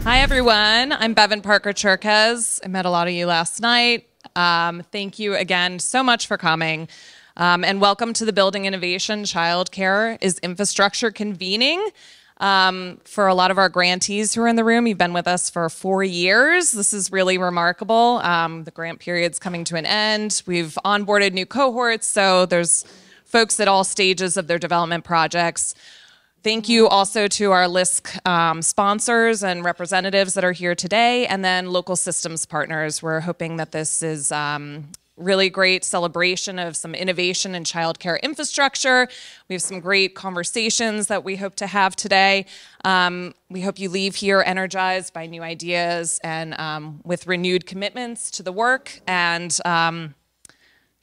Hi, everyone. I'm Bevan Parker Cherkes. I met a lot of you last night. Thank you again so much for coming. And welcome to the Building Innovation Childcare is Infrastructure convening. For a lot of our grantees who are in the room, you've been with us for 4 years. This is really remarkable. The grant period's coming to an end. We've onboarded new cohorts, so there's folks at all stages of their development projects. Thank you also to our LISC sponsors and representatives that are here today, and then local systems partners. We're hoping that this is really great celebration of some innovation in childcare infrastructure. We have some great conversations that we hope to have today. We hope you leave here energized by new ideas and with renewed commitments to the work. And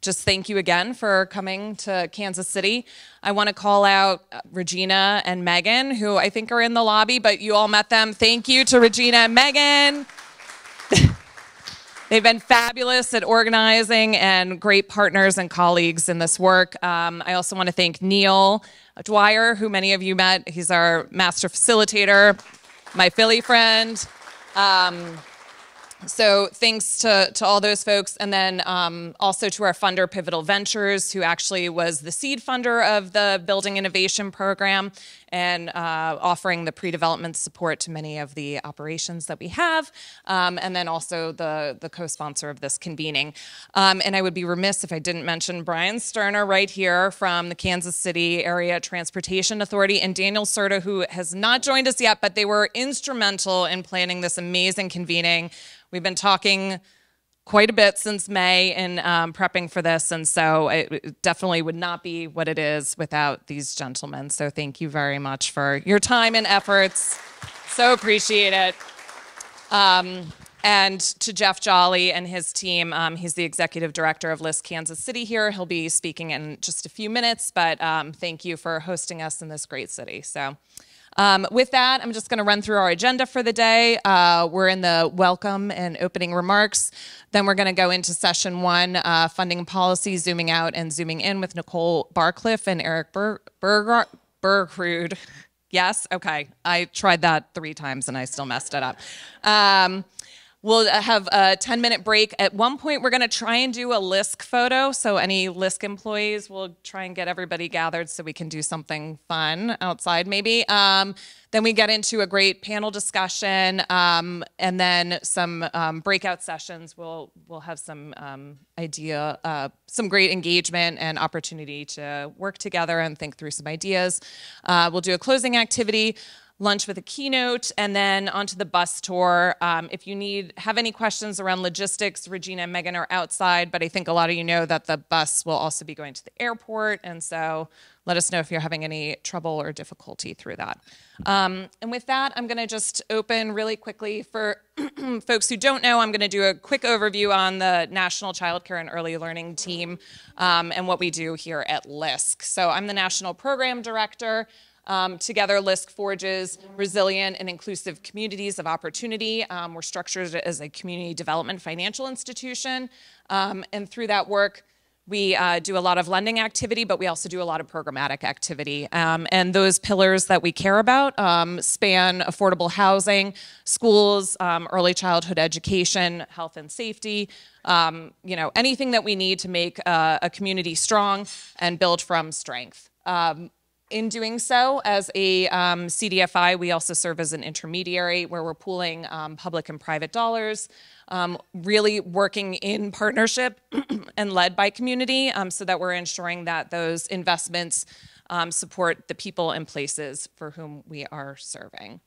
just thank you again for coming to Kansas City. I want to call out Regina and Megan, who I think are in the lobby, but you all met them. Thank you to Regina and Megan. They've been fabulous at organizing and great partners and colleagues in this work. I also want to thank Neil Dwyer, who many of you met. He's our master facilitator, my Philly friend. So thanks to all those folks, and then also to our funder, Pivotal Ventures, who actually was the seed funder of the Building Innovation Program and offering the pre-development support to many of the operations that we have, and then also the co-sponsor of this convening. And I would be remiss if I didn't mention Brian Sterner right here from the Kansas City Area Transportation Authority, and Daniel Serta, who has not joined us yet, but they were instrumental in planning this amazing convening. We've been talking quite a bit since May in prepping for this, and so it definitely would not be what it is without these gentlemen. So thank you very much for your time and efforts. So appreciate it. And to Jeff Jolly and his team, he's the executive director of LISC Kansas City here. He'll be speaking in just a few minutes, but thank you for hosting us in this great city. So. With that, I'm just going to run through our agenda for the day. We're in the welcome and opening remarks. Then we're going to go into session 1, funding policy, zooming out and zooming in with Nicole Barcliffe and Eric Bergrud. Yes? Okay. I tried that 3 times and I still messed it up. We'll have a 10-minute break. At one point, we're going to try and do a LISC photo. So any LISC employees, we'll try and get everybody gathered so we can do something fun outside maybe. Then we get into a great panel discussion, and then some breakout sessions. We'll have some some great engagement and opportunity to work together and think through some ideas. We'll do a closing activity, lunch with a keynote, and then onto the bus tour. If you have any questions around logistics, Regina and Megan are outside, but I think a lot of you know that the bus will also be going to the airport, and so let us know if you're having any trouble or difficulty through that. And with that, I'm going to just open really quickly. For folks who don't know, I'm going to do a quick overview on the National Childcare and Early Learning Team and what we do here at LISC. So I'm the National Program Director. Together, LISC forges resilient and inclusive communities of opportunity. We're structured as a community development financial institution. And through that work, we do a lot of lending activity, but we also do a lot of programmatic activity. And those pillars that we care about span affordable housing, schools, early childhood education, health and safety, anything that we need to make a community strong and build from strength. In doing so, as a CDFI, we also serve as an intermediary where we're pooling public and private dollars, really working in partnership and led by community so that we're ensuring that those investments support the people and places for whom we are serving.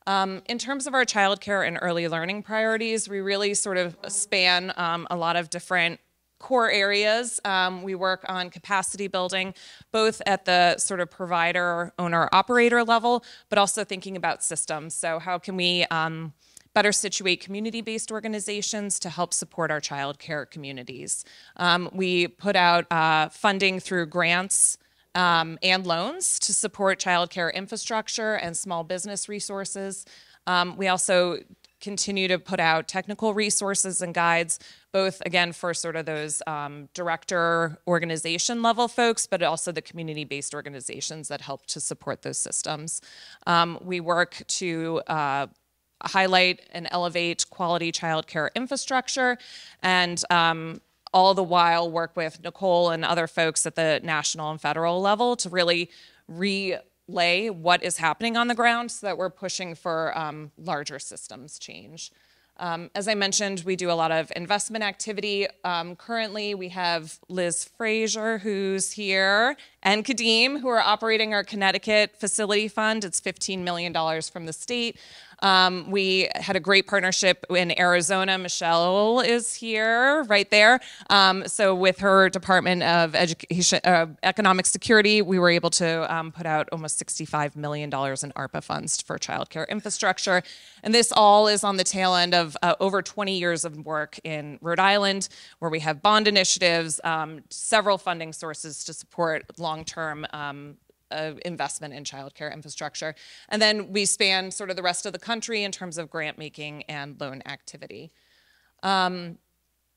In terms of our childcare and early learning priorities, we really sort of span a lot of different core areas. We work on capacity building, both at the sort of provider, owner, operator level, but also thinking about systems. So how can we better situate community-based organizations to help support our childcare communities? We put out funding through grants and loans to support childcare infrastructure and small business resources. We also continue to put out technical resources and guides, both, again, for sort of those director organization level folks, but also the community-based organizations that help to support those systems. We work to highlight and elevate quality childcare infrastructure, and all the while work with Nicole and other folks at the national and federal level to really relay what is happening on the ground so that we're pushing for larger systems change. As I mentioned, we do a lot of investment activity. Currently, we have Liz Frazier, who's here, and Kadeem, who are operating our Connecticut Facility Fund. It's $15 million from the state. We had a great partnership in Arizona. Michelle is here, right there. So with her Department of Education, Economic Security, we were able to put out almost $65 million in ARPA funds for childcare infrastructure. And this all is on the tail end of over 20 years of work in Rhode Island, where we have bond initiatives, several funding sources to support long-term investment in childcare infrastructure. And then we span sort of the rest of the country in terms of grant making and loan activity.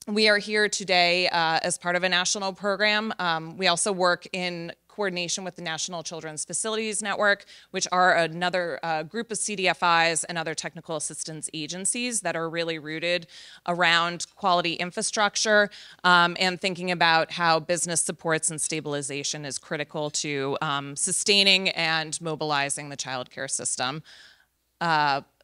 We are here today as part of a national program. We also work in coordination with the National Children's Facilities Network, which are another group of CDFIs and other technical assistance agencies that are really rooted around quality infrastructure and thinking about how business supports and stabilization is critical to sustaining and mobilizing the childcare system.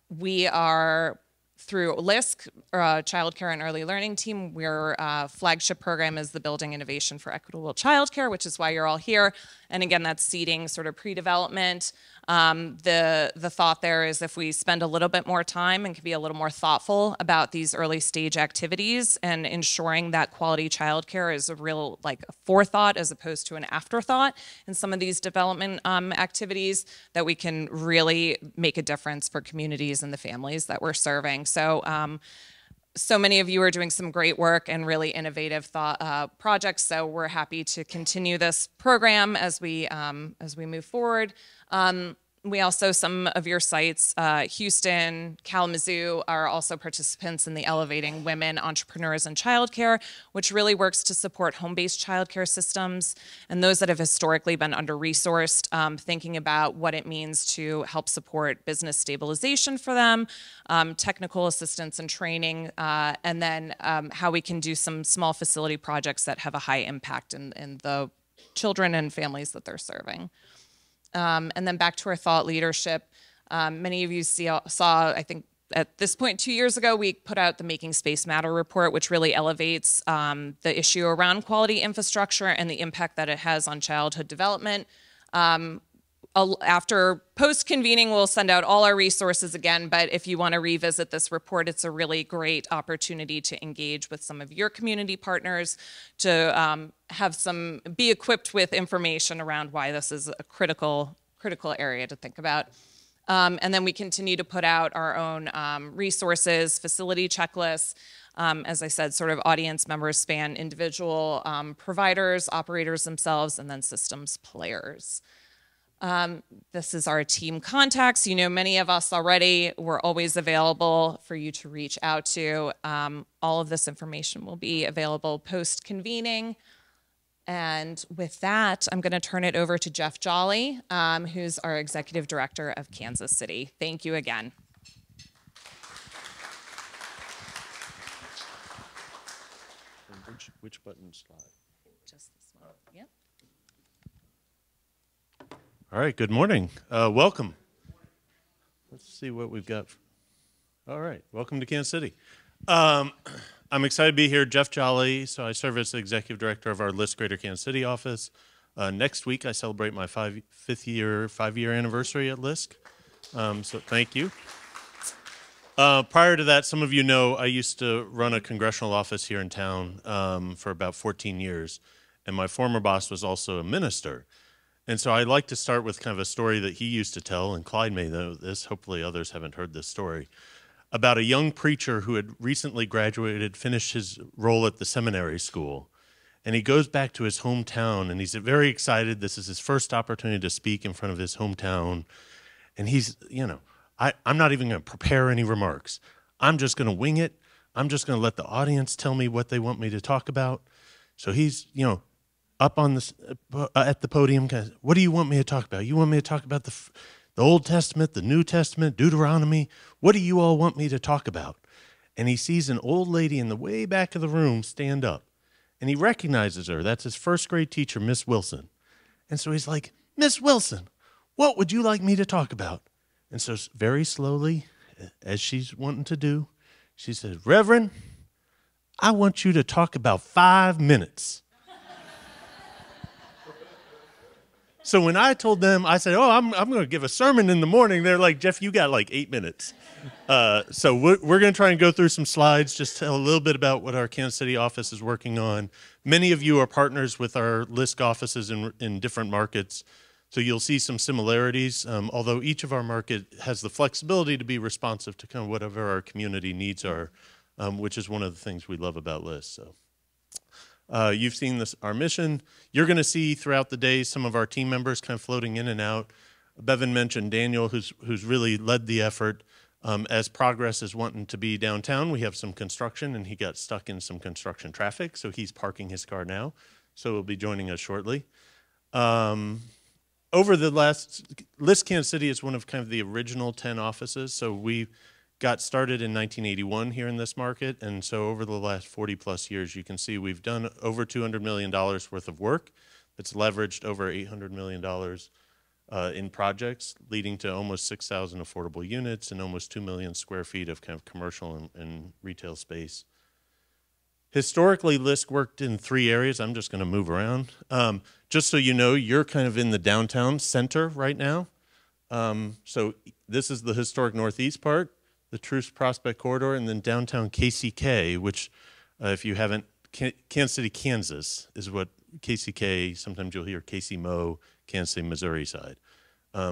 We are through LISC, Child Care and Early Learning Team. Our flagship program is the Building Innovation for Equitable Childcare, which is why you're all here. And again, that's seeding sort of pre-development. The thought there is if we spend a little bit more time and can be a little more thoughtful about these early stage activities and ensuring that quality childcare is a real like forethought as opposed to an afterthought in some of these development activities, that we can really make a difference for communities and the families that we're serving. So so many of you are doing some great work and really innovative projects. So we're happy to continue this program as we move forward. We also, some of your sites, Houston, Kalamazoo, are also participants in the Elevating Women Entrepreneurs in Childcare, which really works to support home-based childcare systems and those that have historically been under-resourced, thinking about what it means to help support business stabilization for them, technical assistance and training, and then how we can do some small facility projects that have a high impact in the children and families that they're serving. And then back to our thought leadership. Many of you saw, I think at this point 2 years ago, we put out the Making Space Matter report, which really elevates the issue around quality infrastructure and the impact that it has on childhood development. After post-convening, we'll send out all our resources again, but if you want to revisit this report, it's a really great opportunity to engage with some of your community partners, to be equipped with information around why this is a critical area to think about. And then we continue to put out our own resources, facility checklists. As I said, sort of audience members span individual providers, operators themselves, and then systems players. This is our team contacts. You know many of us already. We're always available for you to reach out to. All of this information will be available post-convening. And with that, I'm going to turn it over to Jeff Jolly, who's our Executive Director of Kansas City. Thank you again. Which button slide? Just this one. Yep. All right, good morning. Welcome. Let's see what we've got. All right, welcome to Kansas City. I'm excited to be here. Jeff Jolly. So I serve as the Executive Director of our LISC Greater Kansas City office. Next week, I celebrate my five-year anniversary at LISC. So thank you. Prior to that, some of you know I used to run a congressional office here in town for about 14 years, and my former boss was also a minister. And so I'd like to start with kind of a story that he used to tell, and Clyde may know this, hopefully others haven't heard this story, about a young preacher who had recently graduated, finished his role at the seminary school, and he goes back to his hometown, and he's very excited. This is his first opportunity to speak in front of his hometown, and he's, you know, I'm not even going to prepare any remarks. I'm just going to wing it. I'm just going to let the audience tell me what they want me to talk about. So he's, you know, up on this at the podium, guys. What do you want me to talk about? You want me to talk about the the Old Testament, the New Testament, Deuteronomy. What do you all want me to talk about? And he sees an old lady in the way back of the room stand up. And he recognizes her. That's his first grade teacher, Miss Wilson. And so he's like, Miss Wilson, what would you like me to talk about? And so very slowly, as she's wanting to do, she says, Reverend, I want you to talk about 5 minutes. So when I told them, I said, oh, I'm going to give a sermon in the morning, they're like, Jeff, you got like 8 minutes. So we're going to try and go through some slides, just tell a little bit about what our Kansas City office is working on. Many of you are partners with our LISC offices in different markets, so you'll see some similarities, although each of our market has the flexibility to be responsive to kind of whatever our community needs are, which is one of the things we love about LISC. So. You've seen this, our mission. You're going to see throughout the day some of our team members kind of floating in and out. Bevan mentioned Daniel, who's really led the effort. As Progress is wanting to be downtown, we have some construction, and he got stuck in some construction traffic, so he's parking his car now. So he'll be joining us shortly. Over the LISC Kansas City is one of kind of the original 10 offices. So we got started in 1981 here in this market, and so over the last 40 plus years, you can see we've done over $200 million worth of work. That's leveraged over $800 million in projects, leading to almost 6,000 affordable units and almost 2 million square feet of kind of commercial and retail space. Historically, LISC worked in 3 areas. I'm just going to move around. Just so you know, you're kind of in the downtown center right now. So this is the historic northeast part, the Truce Prospect Corridor, and then downtown KCK, which if you haven't, Kansas City, Kansas is what KCK, sometimes you'll hear KC-Mo, Kansas City, Missouri side.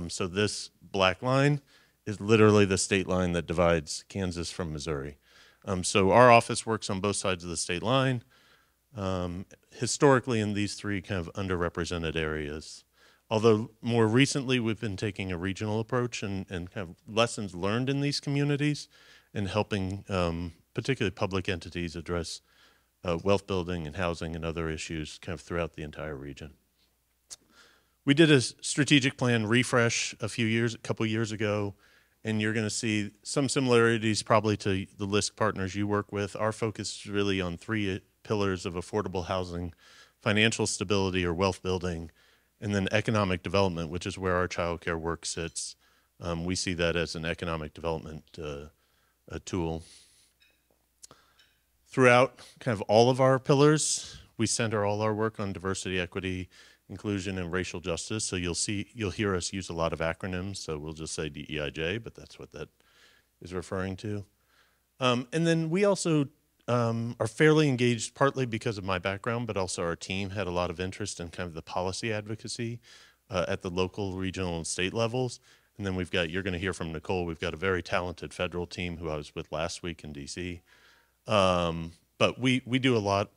So this black line is literally the state line that divides Kansas from Missouri. So our office works on both sides of the state line, historically in these 3 kind of underrepresented areas. Although more recently we've been taking a regional approach and kind of lessons learned in these communities and helping particularly public entities address wealth building and housing and other issues kind of throughout the entire region. We did a strategic plan refresh a couple years ago, and you're going to see some similarities probably to the LISC partners you work with. Our focus is really on 3 pillars of affordable housing, financial stability or wealth building, and then economic development, which is where our child care work sits. We see that as an economic development tool. Throughout kind of all of our pillars, we center all our work on diversity, equity, inclusion, and racial justice. So you'll hear us use a lot of acronyms. So we'll just say DEIJ, but that's what that is referring to. And then we also are fairly engaged, partly because of my background, but also our team had a lot of interest in kind of the policy advocacy at the local, regional, and state levels. And then you're going to hear from Nicole, we've got a very talented federal team who I was with last week in DC. But we do a lot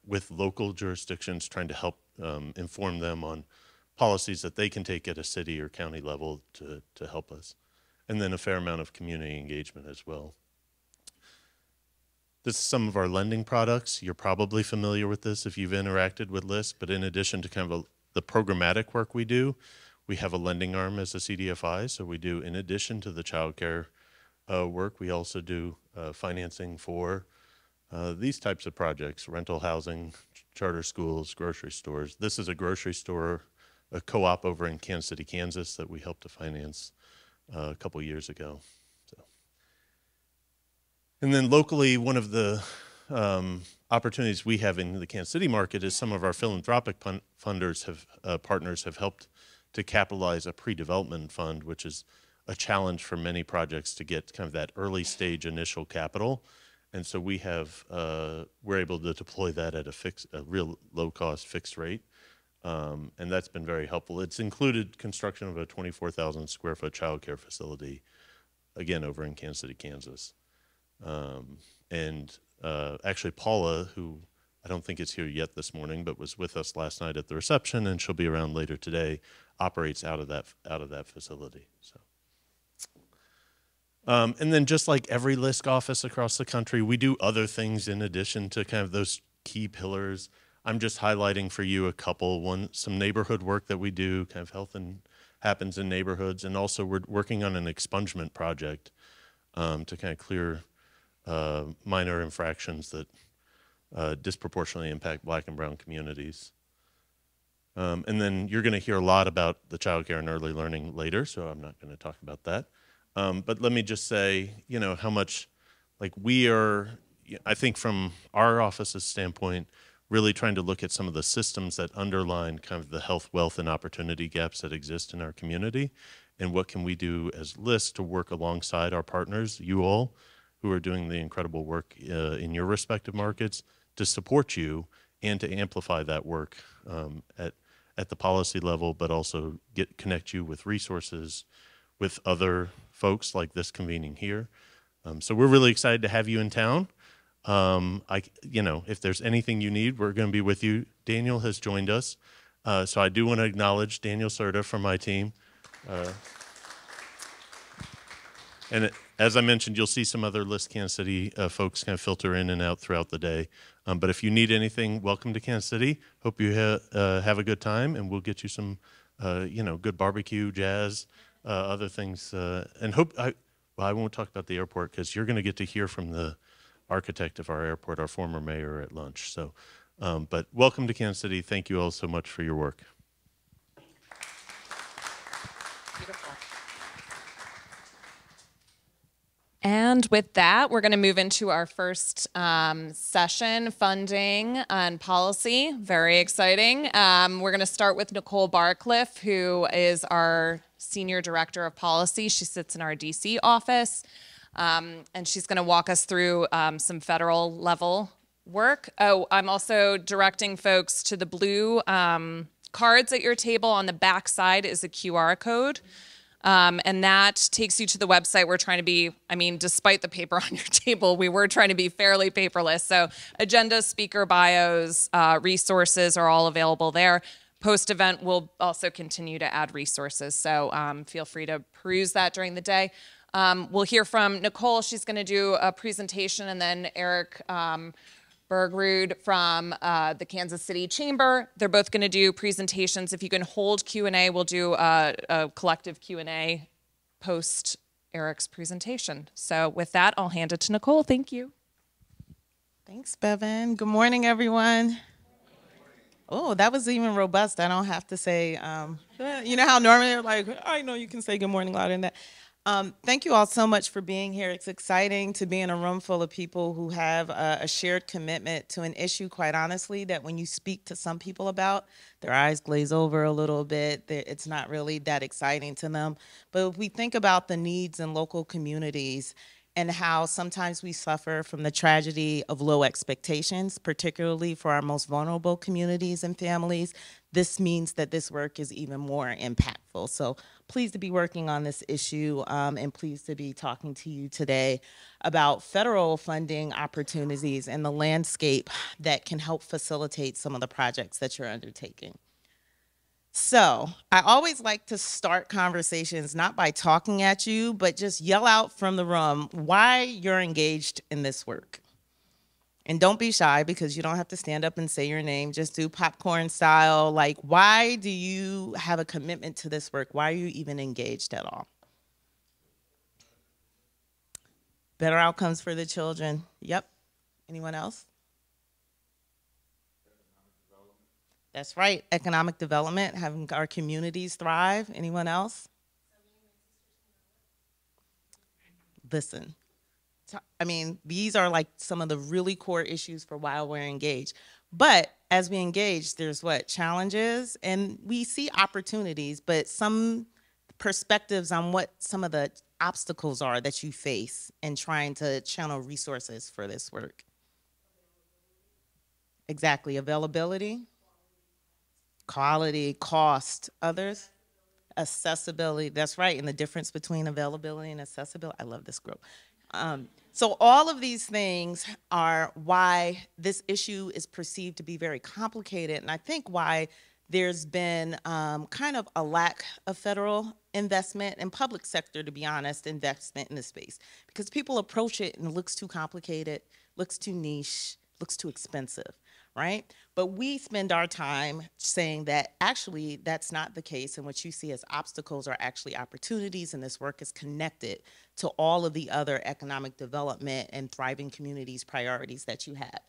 with local jurisdictions, trying to help inform them on policies that they can take at a city or county level to help us. And then a fair amount of community engagement as well. This is some of our lending products. You're probably familiar with this if you've interacted with LISC, but in addition to kind of the programmatic work we do, we have a lending arm as a CDFI. So we do, in addition to the child care work, we also do financing for these types of projects: rental housing, charter schools, grocery stores. This is a grocery store, a co-op over in Kansas City, Kansas, that we helped to finance a couple years ago. So. And then locally, one of the opportunities we have in the Kansas City market is some of our philanthropic partners have helped to capitalize a pre-development fund, which is a challenge for many projects to get kind of that early stage initial capital. And so we're able to deploy that at a real low-cost fixed rate, and that's been very helpful. It's included construction of a 24,000 square foot child care facility, again over in Kansas City, Kansas. Actually Paula, who I don't think is here yet this morning, but was with us last night at the reception, and she'll be around later today, operates out of that facility. So. And then just like every LISC office across the country, we do other things in addition to kind of those key pillars. I'm just highlighting for you a couple. Some neighborhood work that we do, kind of health and happens in neighborhoods. And also we're working on an expungement project to kind of clear minor infractions that disproportionately impact Black and brown communities. And then you're going to hear a lot about the child care and early learning later, so I'm not going to talk about that. But let me just say, you know, how much, like, we are, I think from our office's standpoint, really trying to look at some of the systems that underline kind of the health, wealth, and opportunity gaps that exist in our community, and what can we do as LISC to work alongside our partners, you all, who are doing the incredible work in your respective markets, to support you and to amplify that work at the policy level, but also connect you with resources, with other folks like this convening here. So we're really excited to have you in town. You know, if there's anything you need, we're going to be with you. Daniel has joined us, so I do want to acknowledge Daniel Serta from my team. And as I mentioned, you'll see some other LISC Kansas City folks kind of filter in and out throughout the day. But if you need anything, welcome to Kansas City. Hope you have a good time, and we'll get you some, you know, good barbecue, jazz, other things. And well, I won't talk about the airport because you're going to get to hear from the architect of our airport, our former mayor, at lunch. So, but welcome to Kansas City. Thank you all so much for your work. And with that, we're going to move into our first session, funding and policy. Very exciting. We're going to start with Nicole Barcliffe, who is our Senior Director of Policy. She sits in our DC office, and she's going to walk us through some federal level work. Oh, I'm also directing folks to the blue cards at your table. On the back side is a QR code. And that takes you to the website. We're trying to be, I mean, despite the paper on your table, we were trying to be fairly paperless. So agendas, speaker bios, resources are all available there. Post-event, we'll also continue to add resources. So feel free to peruse that during the day. We'll hear from Nicole. She's going to do a presentation, and then Eric Bergrud from the Kansas City Chamber. They're both going to do presentations. If you can hold Q&A, we'll do a collective Q&A post Eric's presentation. So with that, I'll hand it to Nicole. Thank you. Thanks, Bevan. Good morning, everyone. Oh, that was even robust. I don't have to say, you know how normally they're like, I know you can say good morning louder than that. Thank you all so much for being here. It's exciting to be in a room full of people who have a shared commitment to an issue, quite honestly, that when you speak to some people about, their eyes glaze over a little bit. It's not really that exciting to them. But if we think about the needs in local communities and how sometimes we suffer from the tragedy of low expectations, particularly for our most vulnerable communities and families, this means that this work is even more impactful. So pleased to be working on this issue and pleased to be talking to you today about federal funding opportunities and the landscape that can help facilitate some of the projects that you're undertaking. So I always like to start conversations not by talking at you, but just yell out from the room why you're engaged in this work. And don't be shy, because you don't have to stand up and say your name. Just do popcorn style. Like, why do you have a commitment to this work? Why are you even engaged at all? Better outcomes for the children. Yep. Anyone else? That's right. Economic development, having our communities thrive. Anyone else? Listen. I mean, these are like some of the really core issues for why we're engaged. But as we engage, there's what? Challenges, and we see opportunities, but some perspectives on what some of the obstacles are that you face in trying to channel resources for this work. Exactly. Availability, quality, cost, others. Accessibility, that's right, and the difference between availability and accessibility. I love this group. So all of these things are why this issue is perceived to be very complicated, and I think why there's been kind of a lack of federal investment and public sector, to be honest, investment in this space. Because people approach it and it looks too complicated, looks too niche, looks too expensive, right? But we spend our time saying that actually that's not the case, and what you see as obstacles are actually opportunities, and this work is connected to all of the other economic development and thriving communities priorities that you have.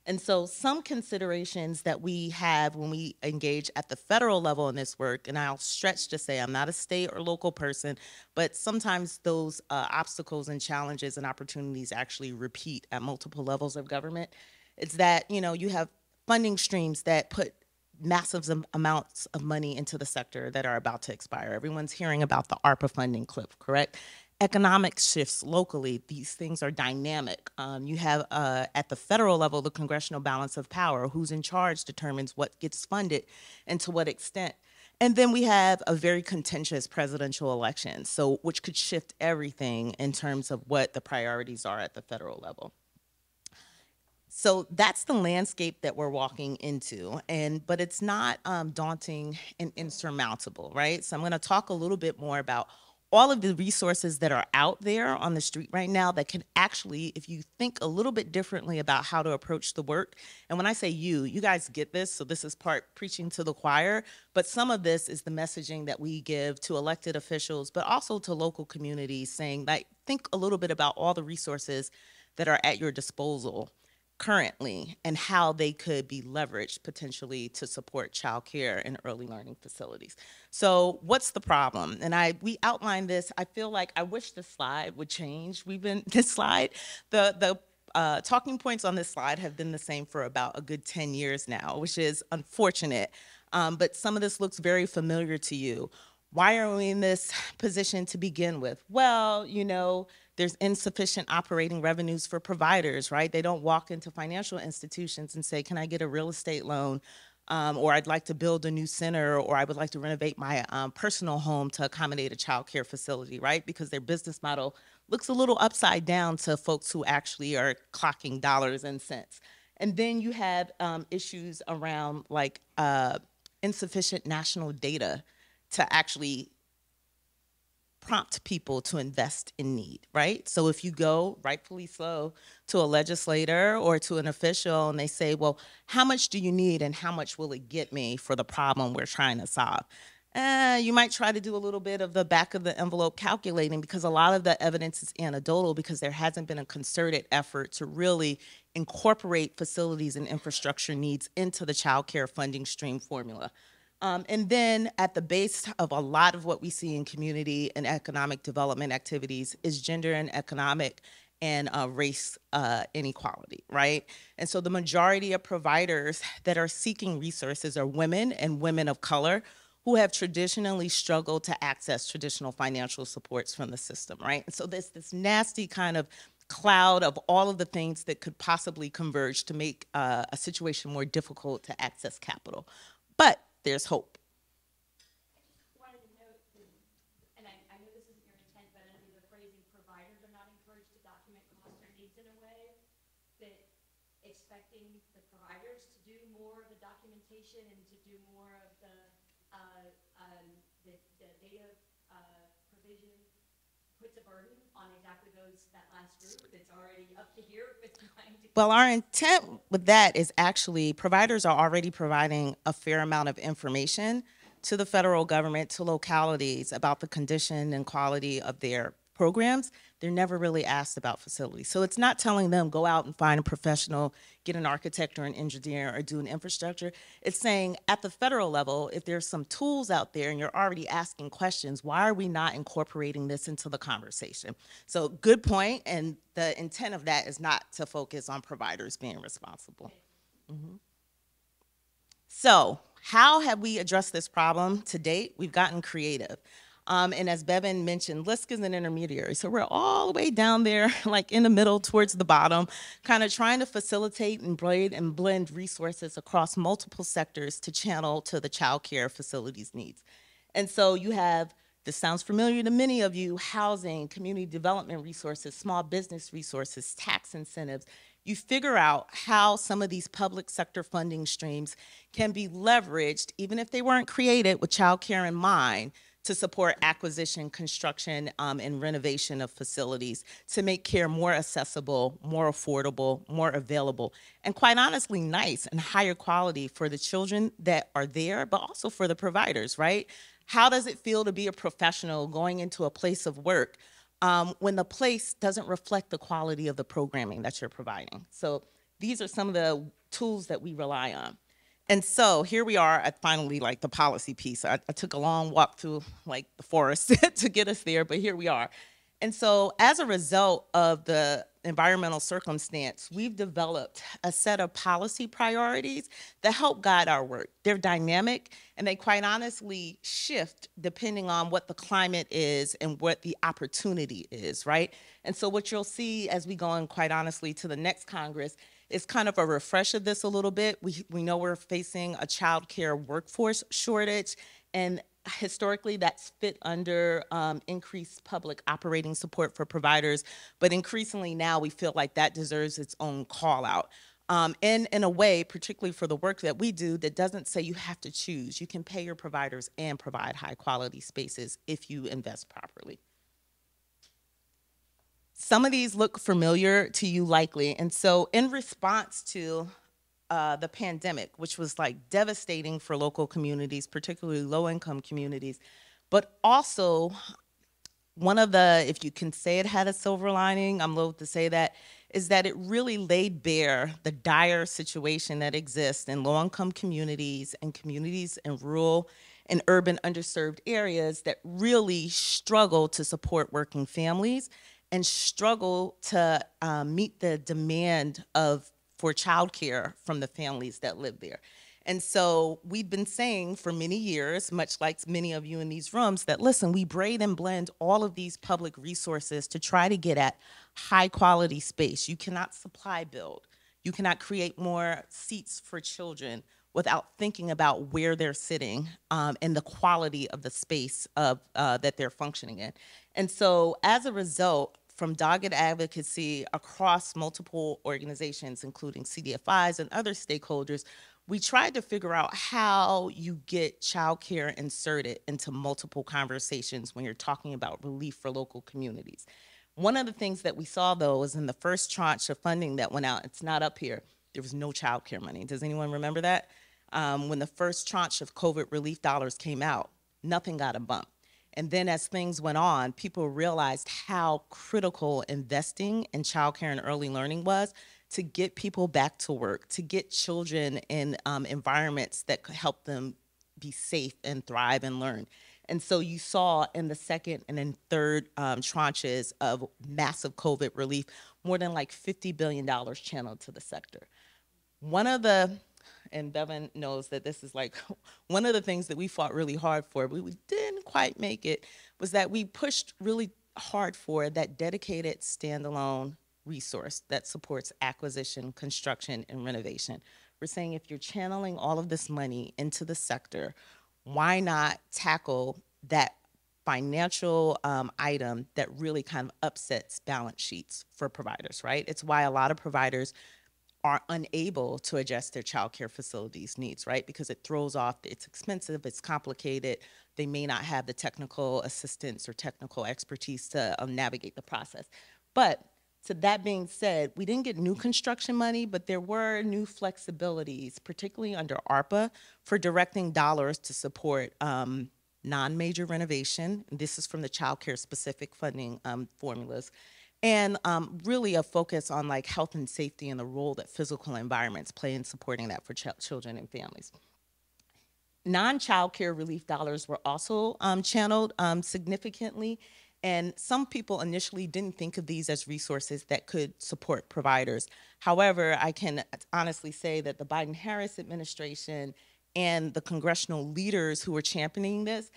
And so some considerations that we have when we engage at the federal level in this work, and I'll stretch to say I'm not a state or local person, but sometimes those obstacles and challenges and opportunities actually repeat at multiple levels of government. It's that, you know, you have funding streams that put massive amounts of money into the sector that are about to expire. Everyone's hearing about the ARPA funding cliff, correct? Economic shifts locally, these things are dynamic. You have at the federal level, the congressional balance of power. Who's in charge determines what gets funded and to what extent. And then we have a very contentious presidential election, so which could shift everything in terms of what the priorities are at the federal level. So that's the landscape that we're walking into, but it's not daunting and insurmountable, right? So I'm gonna talk a little bit more about all of the resources that are out there on the street right now that can actually, if you think a little bit differently about how to approach the work, and when I say you guys get this, so this is part preaching to the choir, but some of this is the messaging that we give to elected officials, but also to local communities saying, like, think a little bit about all the resources that are at your disposal currently and how they could be leveraged potentially to support childcare and early learning facilities. So what's the problem? And we outlined this. I feel like I wish this slide would change. This slide, the talking points on this slide have been the same for about a good 10 years now, which is unfortunate. But some of this looks very familiar to you. Why are we in this position to begin with? Well, you know, there's insufficient operating revenues for providers, right? They don't walk into financial institutions and say, can I get a real estate loan? Or I'd like to build a new center, or I would like to renovate my personal home to accommodate a child care facility, right? Because their business model looks a little upside down to folks who actually are clocking dollars and cents. And then you have issues around like insufficient national data to actually prompt people to invest in need, right? So if you go, rightfully so, to a legislator or to an official and they say, well, how much do you need and how much will it get me for the problem we're trying to solve? You might try to do a little bit of the back of the envelope calculating, because a lot of the evidence is anecdotal because there hasn't been a concerted effort to really incorporate facilities and infrastructure needs into the child care funding stream formula. And then at the base of a lot of what we see in community and economic development activities is gender and economic and race inequality, right? And so the majority of providers that are seeking resources are women and women of color who have traditionally struggled to access traditional financial supports from the system, right? And so there's this nasty kind of cloud of all of the things that could possibly converge to make a situation more difficult to access capital. But there's hope. I wanted to note, and I know this isn't your intent, but under the phrasing, providers are not encouraged to document costs or needs in a way that expecting the providers to do more of the documentation and to do more of the data provision puts a burden on exactly that last group that's already up to here with trying to. Well, our intent with that is actually providers are already providing a fair amount of information to the federal government, to localities about the condition and quality of their programs. They're never really asked about facilities. So it's not telling them go out and find a professional, get an architect or an engineer or do an infrastructure. It's saying at the federal level, if there's some tools out there and you're already asking questions, why are we not incorporating this into the conversation? So good point, and the intent of that is not to focus on providers being responsible. Mm-hmm. So how have we addressed this problem to date? We've gotten creative. And as Bevan mentioned, LISC is an intermediary. So we're all the way down there, like in the middle towards the bottom, kind of trying to facilitate and blend resources across multiple sectors to channel to the child care facilities needs. And so you have, this sounds familiar to many of you, housing, community development resources, small business resources, tax incentives. You figure out how some of these public sector funding streams can be leveraged, even if they weren't created with child care in mind, to support acquisition, construction, and renovation of facilities to make care more accessible, more affordable, more available, and quite honestly, nice and higher quality for the children that are there, but also for the providers, right? How does it feel to be a professional going into a place of work when the place doesn't reflect the quality of the programming that you're providing? So these are some of the tools that we rely on. And so here we are at finally like the policy piece. I took a long walk through like the forest to get us there, but here we are. And so as a result of the environmental circumstance, we've developed a set of policy priorities that help guide our work. They're dynamic and they quite honestly shift depending on what the climate is and what the opportunity is, right? And so what you'll see as we go on quite honestly to the next Congress is kind of a refresh of this a little bit. We know we're facing a child care workforce shortage, and historically that's fit under increased public operating support for providers, but increasingly now we feel like that deserves its own call out. And in a way, particularly for the work that we do, that doesn't say you have to choose. You can pay your providers and provide high quality spaces if you invest properly. Some of these look familiar to you likely, and so in response to the pandemic, which was like devastating for local communities, particularly low-income communities, but also one of the, if you can say it had a silver lining, I'm loath to say that, is that it really laid bare the dire situation that exists in low-income communities and communities in rural and urban underserved areas that really struggle to support working families and struggle to meet the demand for childcare from the families that live there. And so we've been saying for many years, much like many of you in these rooms, that listen, we braid and blend all of these public resources to try to get at high quality space. You cannot supply build. You cannot create more seats for children without thinking about where they're sitting and the quality of the space that they're functioning in. And so as a result, from dogged advocacy across multiple organizations, including CDFIs and other stakeholders, we tried to figure out how you get childcare inserted into multiple conversations when you're talking about relief for local communities. One of the things that we saw, though, is in the first tranche of funding that went out, it's not up here, there was no childcare money. Does anyone remember that? When the first tranche of COVID relief dollars came out, nothing got a bump. And then as things went on, people realized how critical investing in childcare and early learning was to get people back to work, to get children in environments that could help them be safe and thrive and learn. And so you saw in the second and then third tranches of massive COVID relief, more than like $50 billion channeled to the sector. One of the, and Bevan knows that this is like one of the things that we fought really hard for, but we didn't quite make it, was that we pushed really hard for that dedicated standalone resource that supports acquisition, construction, and renovation. We're saying if you're channeling all of this money into the sector, why not tackle that financial item that really kind of upsets balance sheets for providers, right? It's why a lot of providers are unable to adjust their child care facilities needs, right? Because it throws off, it's expensive, it's complicated, they may not have the technical assistance or technical expertise to navigate the process. But to that being said, we didn't get new construction money, but there were new flexibilities, particularly under ARPA, for directing dollars to support non-major renovation. And this is from the child care specific funding formulas. And really a focus on like health and safety and the role that physical environments play in supporting that for children and families. Non-child care relief dollars were also channeled significantly. And some people initially didn't think of these as resources that could support providers. However, I can honestly say that the Biden-Harris administration and the congressional leaders who were championing this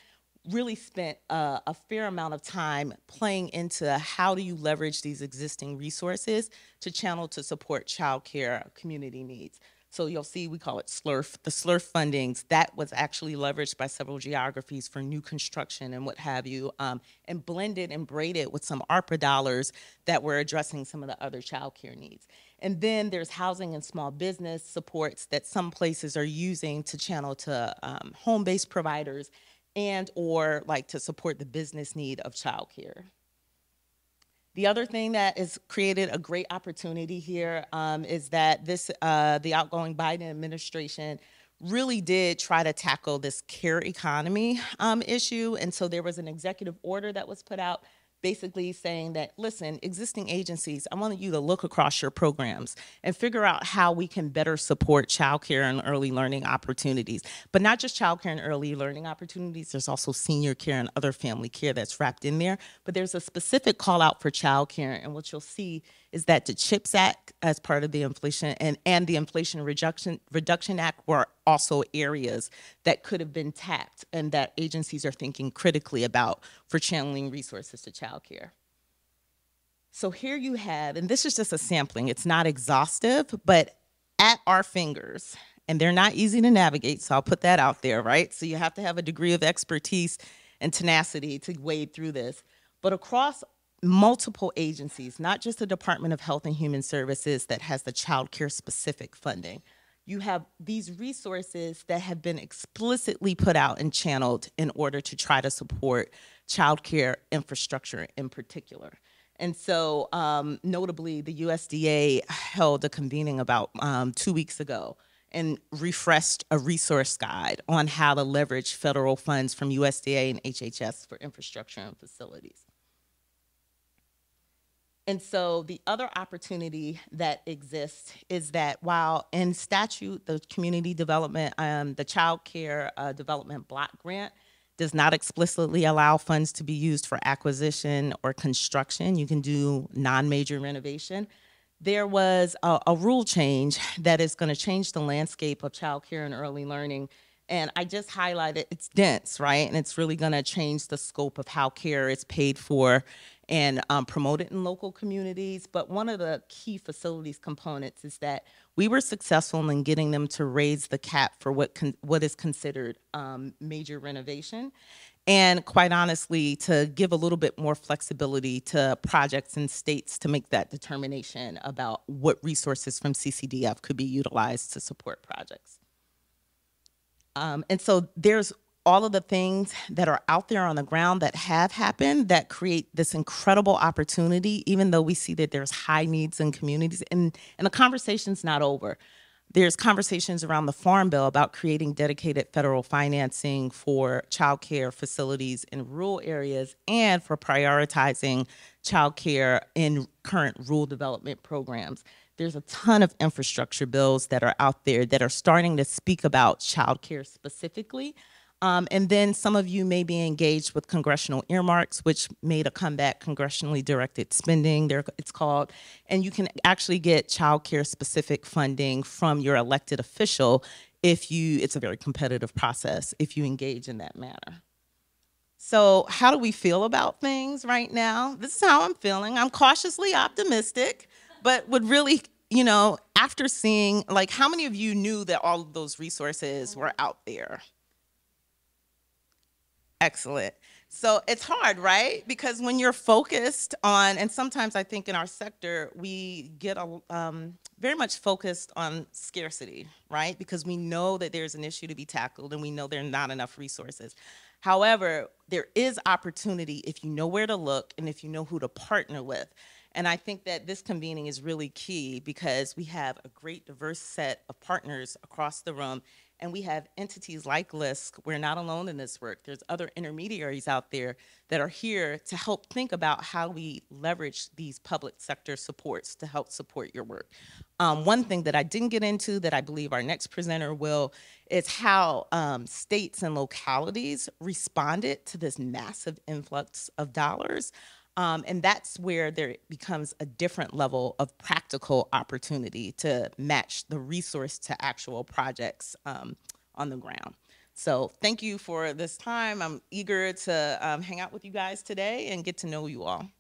really spent a fair amount of time playing into how do you leverage these existing resources to channel to support child care community needs. So you'll see we call it SLURF, the SLURF fundings, that was actually leveraged by several geographies for new construction and what have you, and blended and braided with some ARPA dollars that were addressing some of the other child care needs. And then there's housing and small business supports that some places are using to channel to home-based providers. and or like to support the business need of childcare. The other thing that has created a great opportunity here is that the outgoing Biden administration really did try to tackle this care economy issue. And so there was an executive order that was put out basically saying that, listen, existing agencies, I want you to look across your programs and figure out how we can better support childcare and early learning opportunities. But not just childcare and early learning opportunities, there's also senior care and other family care that's wrapped in there. But there's a specific call out for childcare, and what you'll see is that the CHIPS Act, as part of the Inflation and the Inflation Reduction Act, were also areas that could have been tapped and that agencies are thinking critically about for channeling resources to childcare. So here you have, and this is just a sampling, it's not exhaustive, but at our fingers, and they're not easy to navigate, so I'll put that out there, right? So you have to have a degree of expertise and tenacity to wade through this. But across multiple agencies, not just the Department of Health and Human Services that has the child care specific funding, you have these resources that have been explicitly put out and channeled in order to try to support child care infrastructure in particular. And so notably, the USDA held a convening about 2 weeks ago and refreshed a resource guide on how to leverage federal funds from USDA and HHS for infrastructure and facilities. And so the other opportunity that exists is that while in statute, the community development, the child care development block grant does not explicitly allow funds to be used for acquisition or construction. You can do non-major renovation. There was a rule change that is going to change the landscape of child care and early learning. And I just highlighted, it's dense, right? And it's really going to change the scope of how care is paid for and promoted in local communities. But one of the key facilities components is that we were successful in getting them to raise the cap for what is considered major renovation. And quite honestly, to give a little bit more flexibility to projects and states to make that determination about what resources from CCDF could be utilized to support projects. And so there's all of the things that are out there on the ground that have happened that create this incredible opportunity, even though we see that there's high needs in communities. And the conversation's not over. There's conversations around the Farm Bill about creating dedicated federal financing for child care facilities in rural areas and for prioritizing child care in current rural development programs. There's a ton of infrastructure bills that are out there that are starting to speak about child care specifically. And then some of you may be engaged with congressional earmarks, which made a comeback, congressionally directed spending, it's called. And you can actually get child care specific funding from your elected official it's a very competitive process if you engage in that manner. So how do we feel about things right now? This is how I'm feeling. I'm cautiously optimistic, but would really, after seeing, like, how many of you knew that all of those resources were out there? Excellent. So it's hard, right? Because when you're focused on, and sometimes I think in our sector, we get very much focused on scarcity, right? Because we know that there's an issue to be tackled and we know there are not enough resources. However, there is opportunity if you know where to look and if you know who to partner with. And I think that this convening is really key because we have a great diverse set of partners across the room. And we have entities like LISC. We're not alone in this work. There's other intermediaries out there that are here to help think about how we leverage these public sector supports to help support your work. One thing that I didn't get into that I believe our next presenter will is how states and localities responded to this massive influx of dollars. And that's where there becomes a different level of practical opportunity to match the resource to actual projects on the ground. So thank you for this time. I'm eager to hang out with you guys today and get to know you all.